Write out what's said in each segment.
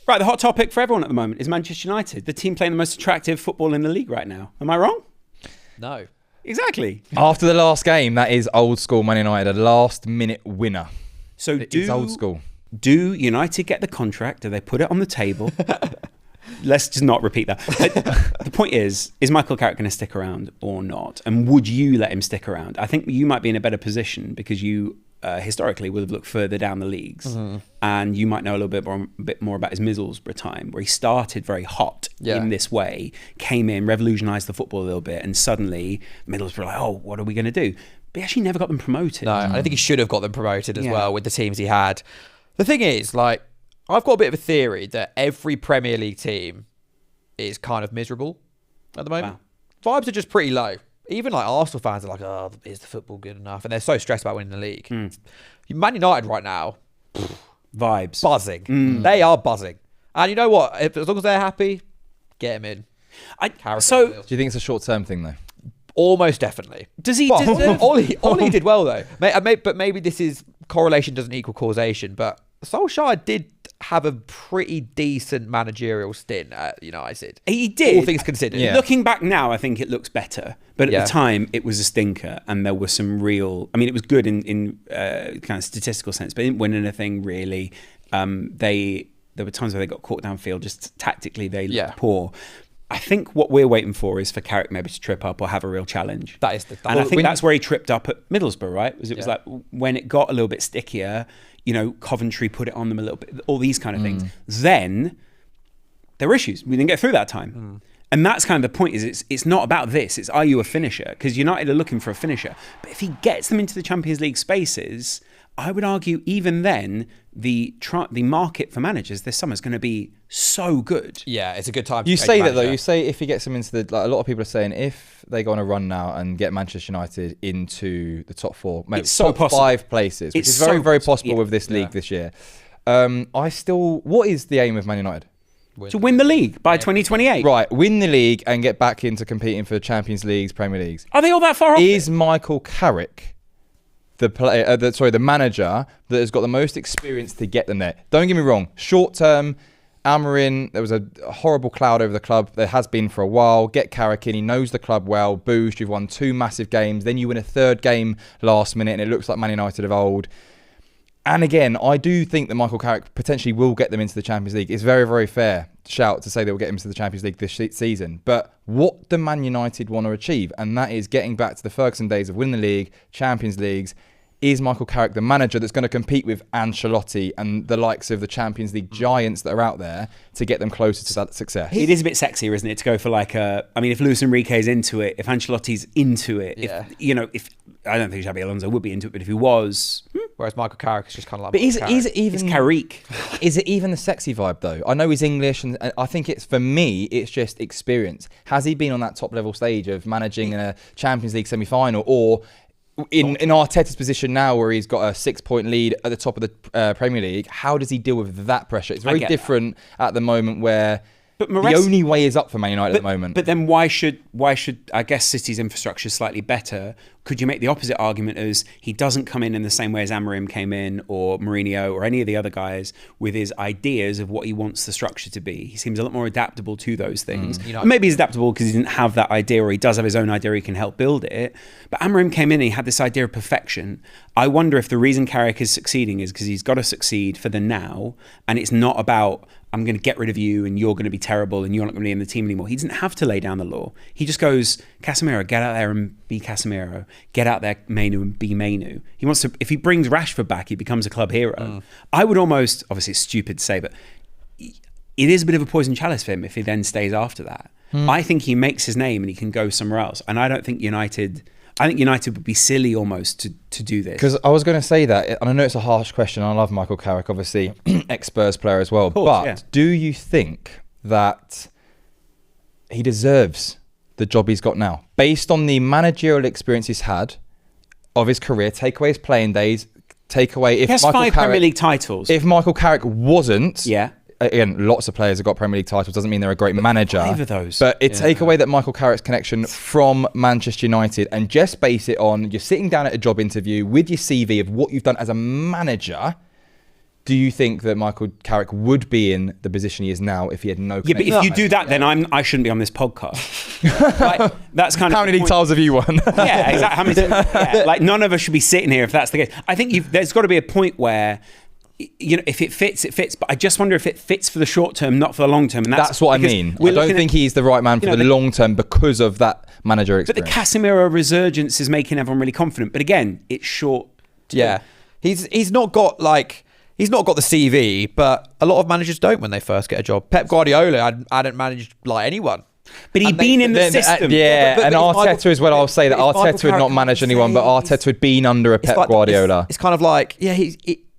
Right, the hot topic for everyone at the moment is Manchester United, the team playing the most attractive football in the league right now. Am I wrong? No. Exactly. After the last game, that is old school Man United, a last-minute winner. So It's old school. Do United get the contract? Do they put it on the table? Let's just not repeat that. The point is Michael Carrick going to stick around or not? And would you let him stick around? I think you might be in a better position because you historically would have looked further down the leagues, and you might know a little bit more about his Middlesbrough time, where he started very hot in this way, came in, revolutionised the football a little bit, and suddenly Middlesbrough were like, oh, what are we going to do? But he actually never got them promoted. No, I don't think he should have got them promoted as well with the teams he had. The thing is, like, I've got a bit of a theory that every Premier League team is kind of miserable at the moment. Wow. Vibes are just pretty low. Even like Arsenal fans are like, oh, is the football good enough? And they're so stressed about winning the league. Man United right now, vibes. Buzzing. They are buzzing. And you know what? As long as they're happy, get them in. So, do you think it's a short-term thing, though? Almost definitely. Does he deserve... Ollie did well, though. But maybe this is correlation doesn't equal causation. But Solskjaer did have a pretty decent managerial stint at United. He did. All things considered. Yeah. Looking back now, I think it looks better. But at the time, it was a stinker. And there was some real... I mean, it was good in kind of statistical sense, but it didn't win anything, really. There were times where they got caught downfield. Just tactically, they looked poor. I think what we're waiting for is for Carrick maybe to trip up or have a real challenge. I think that's where he tripped up at Middlesbrough, right? It was like when it got a little bit stickier, Coventry put it on them a little bit, all these kind of things. Then there were issues. We didn't get through that time. And that's kind of the point, is it's not about this. It's, are you a finisher? Because United are looking for a finisher. But if he gets them into the Champions League spaces, I would argue even then the market for managers this summer is going to be so good. Yeah, it's a good time. You say that though. You say if he gets them into the, like a lot of people are saying, if they go on a run now and get Manchester United into the top four, maybe top 5 places, which is very, very possible with this league this year. What is the aim of Man United? To win the league by 2028. Right, win the league and get back into competing for Champions Leagues, Premier Leagues. Are they all that far off? Is Michael Carrick the manager that has got the most experience to get them there? Don't get me wrong. Short term, Amorim, there was a horrible cloud over the club. There has been for a while. Get Carrick in. He knows the club well. Boozed. You've won 2 massive games. Then you win a 3rd game last minute and it looks like Man United of old. And again, I do think that Michael Carrick potentially will get them into the Champions League. It's very, very fair shout to say they will get him to the Champions League this season. But what do Man United want to achieve? And that is getting back to the Ferguson days of winning the league, Champions Leagues. Is Michael Carrick the manager that's going to compete with Ancelotti and the likes of the Champions League giants that are out there to get them closer to that success? It is a bit sexier, isn't it, to go for like if Luis Enrique's into it, if Ancelotti's into it, if I don't think Xabi Alonso would be into it, but if he was... Whereas Michael Carrick is just kind of like... But is it even... It's Carrick. Is it even the sexy vibe, though? I know he's English, and I think it's, for me, it's just experience. Has he been on that top-level stage of managing in a Champions League semi-final, or... In Arteta's position now, where he's got a 6-point lead at the top of the Premier League, how does he deal with that pressure? It's very different at the moment, where the only way is up for Man United at the moment. But then why should I guess City's infrastructure is slightly better? Could you make the opposite argument as he doesn't come in the same way as Amorim came in, or Mourinho, or any of the other guys, with his ideas of what he wants the structure to be? He seems a lot more adaptable to those things. Maybe he's adaptable because he didn't have that idea, or he does have his own idea, he can help build it. But Amorim came in and he had this idea of perfection. I wonder if the reason Carrick is succeeding is because he's got to succeed for the now, and it's not about, I'm going to get rid of you and you're going to be terrible and you're not going to be in the team anymore. He doesn't have to lay down the law. He just goes, Casemiro, get out there and be Casemiro. Get out there, Mainu, and be Mainu. He wants to, if he brings Rashford back, he becomes a club hero. I would almost, obviously it's stupid to say, but it is a bit of a poison chalice for him if he then stays after that. I think he makes his name and he can go somewhere else. And I don't think United would be silly almost to do this. Because I was going to say that, and I know it's a harsh question. I love Michael Carrick, obviously, ex-Spurs player as well. But do you think that he deserves the job he's got now? Based on the managerial experience he's had of his career, take away his playing days, take away... He has 5 Premier League titles. If Michael Carrick wasn't... Again, lots of players have got Premier League titles. Doesn't mean they're a great manager. 5 of those. But take away that Michael Carrick's connection from Manchester United and just base it on you're sitting down at a job interview with your CV of what you've done as a manager. do you think that Michael Carrick would be in the position he is now if he had no connection? Yeah, but if you do that, then I shouldn't be on this podcast. Like, that's kind of how many league titles have you won? Yeah, exactly. How many? Like, none of us should be sitting here if that's the case. I think there's got to be a point where, you know, if it fits, it fits. But I just wonder if it fits for the short term, not for the long term. And that's what I mean. I don't think he's the right man for the long term because of that manager experience. But the Casemiro resurgence is making everyone really confident. But again, it's short. Yeah, he's not got the CV, but a lot of managers don't when they first get a job. Pep Guardiola hadn't managed like anyone. But he'd been in the system. And Arteta as well. I'll say that Arteta had not managed anyone, but Arteta had been under a Pep Guardiola. It's kind of like,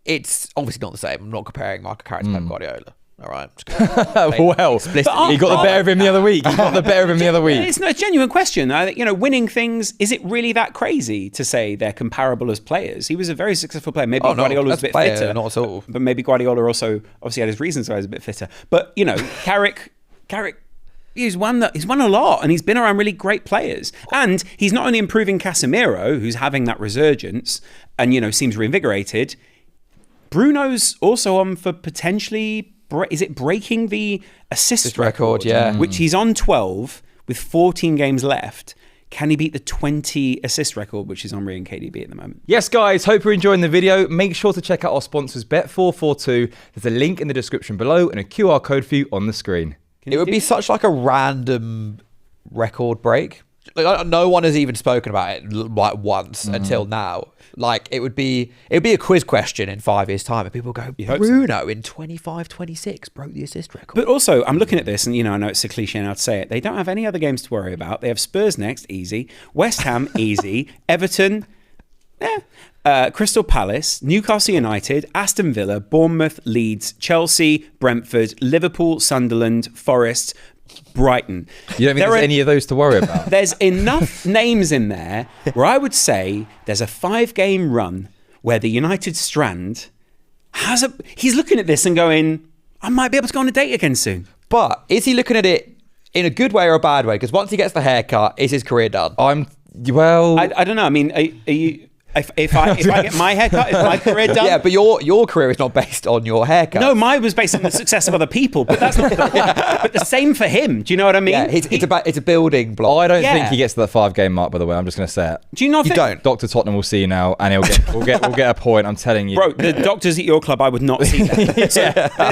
it's obviously not the same. I'm not comparing Michael Carrick to Pep Guardiola. All right. Well, he got the better of him the other week. It's not a genuine question. Winning things, is it really that crazy to say they're comparable as players? He was a very successful player. Maybe Guardiola was a bit fitter. Not at all. But maybe Guardiola also obviously had his reasons why he was a bit fitter. But, Carrick, he's won a lot, and he's been around really great players. And he's not only improving Casemiro, who's having that resurgence and, seems reinvigorated. Bruno's also on for potentially... Is it breaking the assist record? Yeah. Which he's on 12 with 14 games left. Can he beat the 20 assist record, which is on Henry and KDB at the moment? Yes, guys. Hope you're enjoying the video. Make sure to check out our sponsors, Bet442. There's a link in the description below and a QR code for you on the screen. It would be such like a random record break. Like, no one has even spoken about it like once until now. Like it'd be a quiz question in 5 years' time, and people go, Bruno in 25-26 broke the assist record. But also, I'm looking at this, and I know it's a cliche now to say it. They don't have any other games to worry about. They have Spurs next, easy. West Ham, easy. Everton, Crystal Palace, Newcastle United, Aston Villa, Bournemouth, Leeds, Chelsea, Brentford, Liverpool, Sunderland, Forest, Brighton. You don't think there's any of those to worry about? There's enough names in there where I would say there's a 5-game run where the United Strand he's looking at this and going, I might be able to go on a date again soon. But is he looking at it in a good way or a bad way? Because once he gets the haircut, is his career done? I don't know. I mean, are you... If I get my haircut, is my career done? Yeah, but your career is not based on your haircut. No, mine was based on the success of other people, but that's not but the same for him. Do you know what I mean? Yeah, it's a building block. I don't think he gets to that 5-game mark, by the way. I'm just going to say it. Do you not think? Don't. Dr. Tottenham will see you now, and we'll get a point, I'm telling you. Bro, the doctors at your club, I would not see that.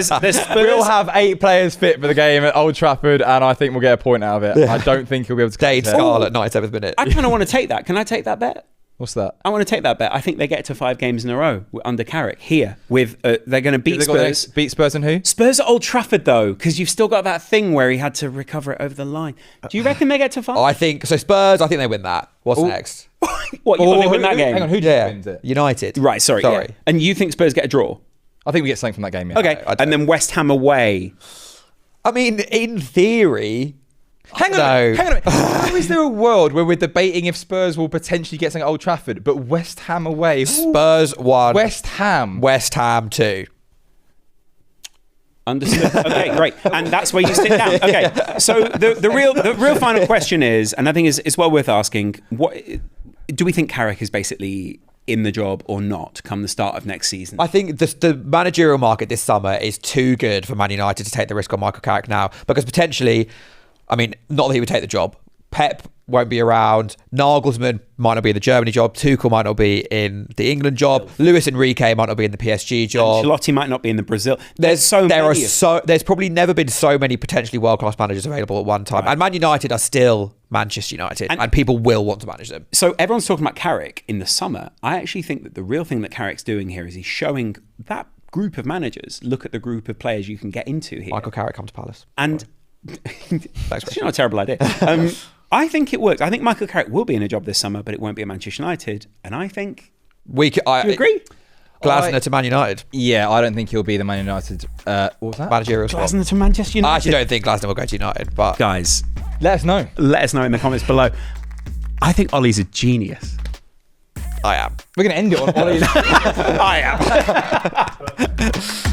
So there's Spurs. We'll have 8 players fit for the game at Old Trafford, and I think we'll get a point out of it. I don't think he'll be able to Jade Scarlett, 97th minute. I kind of want to take that. Can I take that bet? What's that? I want to take that bet. I think they get to 5 games in a row under Carrick here. With they're going to beat Spurs. Beat Spurs and who? Spurs at Old Trafford, though, because you've still got that thing where he had to recover it over the line. Do you reckon they get to 5? I think so. Spurs, I think they win that. What's next? What, you think they win that game? Hang on, who wins it? United. Right, sorry. Yeah. And you think Spurs get a draw? I think we get something from that game, yeah. Okay, and then West Ham away. I mean, in theory... Hang on a minute. How is there a world where we're debating if Spurs will potentially get something at Old Trafford, but West Ham away? Spurs 1. West Ham 2. Understood. Okay, great. And that's where you sit down. Okay, so the real final question is, and I think it's well worth asking, what do we think Carrick is basically in the job or not come the start of next season? I think the managerial market this summer is too good for Man United to take the risk on Michael Carrick now, because potentially... I mean, not that he would take the job. Pep won't be around. Nagelsmann might not be in the Germany job. Tuchel might not be in the England job. Luis Enrique might not be in the PSG job. Ancelotti might not be in the Brazil. There's probably never been so many potentially world-class managers available at one time. Right. And Man United are still Manchester United, and people will want to manage them. So everyone's talking about Carrick in the summer. I actually think that the real thing that Carrick's doing here is he's showing that group of managers, look at the group of players you can get into here. Michael Carrick come to Palace. And... It's not a terrible idea. I think it works. I think Michael Carrick will be in a job this summer, but it won't be at Manchester United. And I think... do you agree? Glasner to Man United. Yeah, I don't think he'll be the Man United... what was that? Managerial squad. Glasner to Manchester United. I actually don't think Glasner will go to United, but... Guys, let us know. Let us know in the comments below. I think Ollie's a genius. I am. We're going to end it on Ollie. I am.